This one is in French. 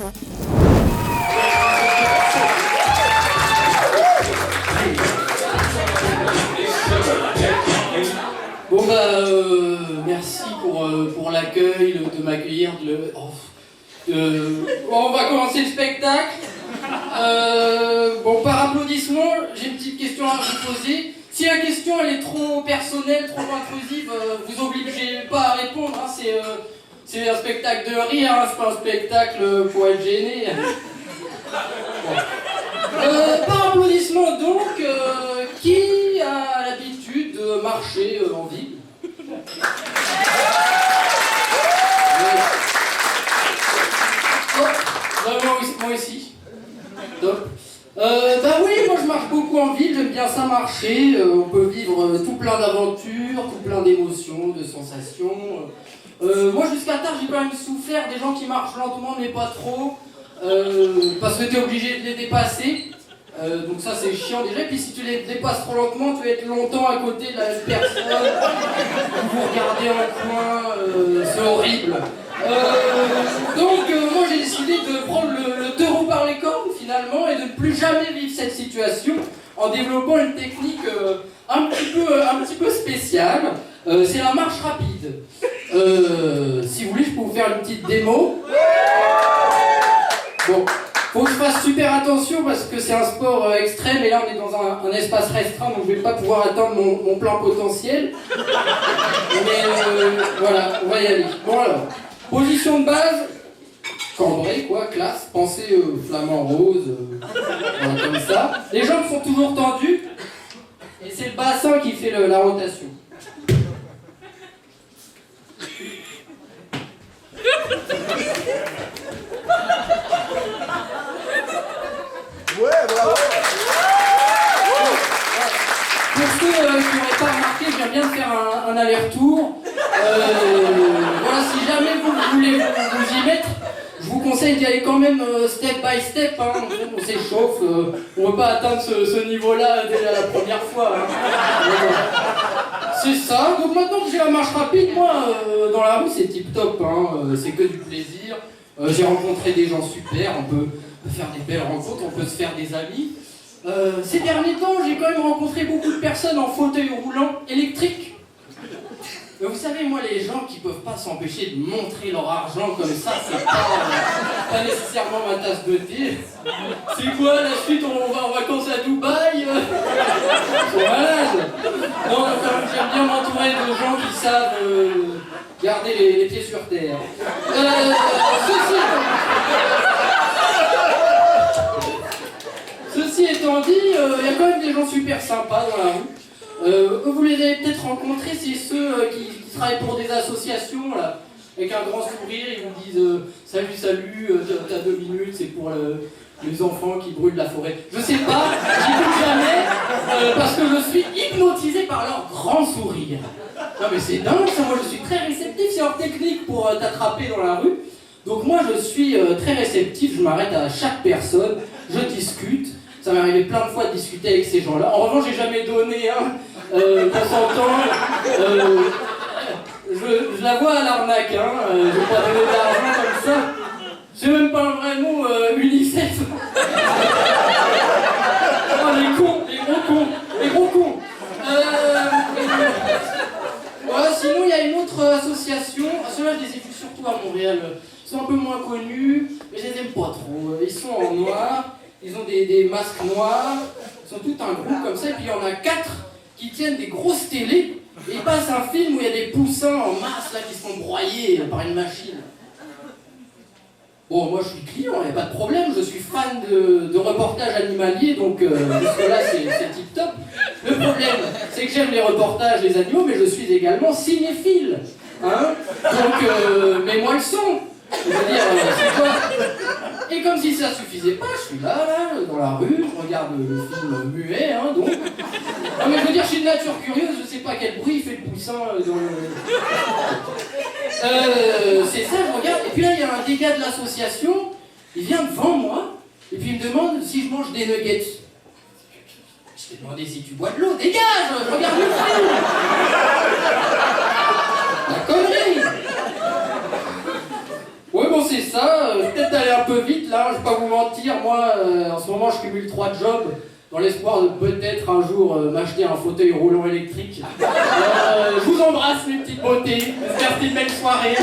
Bon merci pour l'accueil, de m'accueillir, on va commencer le spectacle. Bon, par applaudissement, j'ai une petite question à vous poser. Si la question elle est trop personnelle, trop intrusive, vous obligez pas à répondre, hein, c'est un spectacle de rire, hein, c'est pas un spectacle pour être gêné. Bon. Par applaudissement donc, qui a l'habitude de marcher en ville? Moi ici. Top. Bah oui, moi je marche beaucoup en ville, j'aime bien ça marcher. On peut vivre tout plein d'aventures, tout plein d'émotions, de sensations. Moi jusqu'à tard j'ai quand même souffert des gens qui marchent lentement mais pas trop. Parce que tu es obligé de les dépasser. Donc ça c'est chiant déjà. Et puis si tu les dépasses trop lentement, tu vas être longtemps à côté de la même personne. Vous regardez en coin, c'est horrible. Donc moi j'ai décidé de prendre le taureau par les cornes finalement et de ne plus jamais vivre cette situation en développant une technique un petit peu spéciale. C'est la marche rapide. Si vous voulez, je peux vous faire une petite démo. Bon, faut que je fasse super attention parce que c'est un sport extrême et là on est dans un espace restreint donc je vais pas pouvoir atteindre mon plein potentiel. Mais voilà, on va y aller. Bon alors. Position de base, cambré quoi, classe, pensez flamant rose, voilà, comme ça. Les jambes sont toujours tendues, et c'est le bassin qui fait la rotation. Ouais, bravo. Pour ceux qui n'auraient pas remarqué, je viens bien de faire un aller-retour. Voilà, si jamais vous voulez vous y mettre, je vous conseille d'y aller quand même step by step. Hein. On s'échauffe, on ne veut pas atteindre ce niveau-là déjà la première fois. Hein. C'est ça. Donc maintenant que j'ai la marche rapide, moi, dans la rue, c'est tip top. Hein. C'est que du plaisir. J'ai rencontré des gens super. On peut faire des belles rencontres, on peut se faire des amis. Ces derniers temps, j'ai quand même rencontré beaucoup de personnes en fauteuil roulant électrique. Mais vous savez, moi, les gens qui peuvent pas s'empêcher de montrer leur argent comme ça, c'est pas nécessairement ma tasse de thé. C'est quoi, la suite, on va en vacances à Dubaï? Ils sont malades. Non, quand même, j'aime bien m'entourer de gens qui savent garder les pieds sur terre. Ceci étant dit, il y a quand même des gens super sympas dans la rue. Vous les avez peut-être rencontrés, c'est ceux qui travaillent pour des associations, là, avec un grand sourire, ils vous disent salut, t'as 2 minutes, c'est pour les enfants qui brûlent la forêt. Je sais pas, j'écoute jamais, parce que je suis hypnotisé par leur grand sourire. Non mais c'est dingue ça, moi je suis très réceptif, c'est leur technique pour t'attraper dans la rue. Donc moi je suis très réceptif, je m'arrête à chaque personne, je discute. Ça m'est arrivé plein de fois de discuter avec ces gens-là. En revanche, j'ai jamais donné, hein, consentant. Je la vois à l'arnaque, hein. Je vais pas donner de l'argent comme ça. C'est même pas un vrai mot, UNICEF. Oh, les cons, les gros cons. Voilà, sinon, il y a une autre association. Ceux-là, je les ai vus surtout à Montréal. Ils sont un peu moins connus, mais je les aime pas trop. Ils sont en noir. Ils ont des masques noirs, ils sont tout un groupe comme ça, et puis il y en a 4 qui tiennent des grosses télés, et ils passent un film où il y a des poussins en masse là, qui se font broyer par une machine. Bon, moi je suis client, il n'y a pas de problème, je suis fan de reportages animaliers, donc jusque-là c'est tip top. Le problème, c'est que j'aime les reportages des animaux, mais je suis également cinéphile. Hein, donc, mets-moi le son. Je veux dire, c'est quoi? Et comme si ça suffisait pas, je suis là, dans la rue, je regarde le film muet, hein, donc. Non mais je veux dire, je suis de nature curieuse, je sais pas quel bruit il fait le poussin dans le... c'est ça, je regarde, et puis là, il y a un des gars de l'association, il vient devant moi, et puis il me demande si je mange des nuggets. Je t'ai demandé si tu bois de l'eau, dégage, je regarde le film. La connerie. Ouais bon c'est ça, peut-être aller un peu peu vite là, je vais pas vous mentir, moi en ce moment je cumule 3 jobs dans l'espoir de peut-être un jour m'acheter un fauteuil roulant électrique. Je vous embrasse mes petites beautés, j'espère que c'était une belle soirée.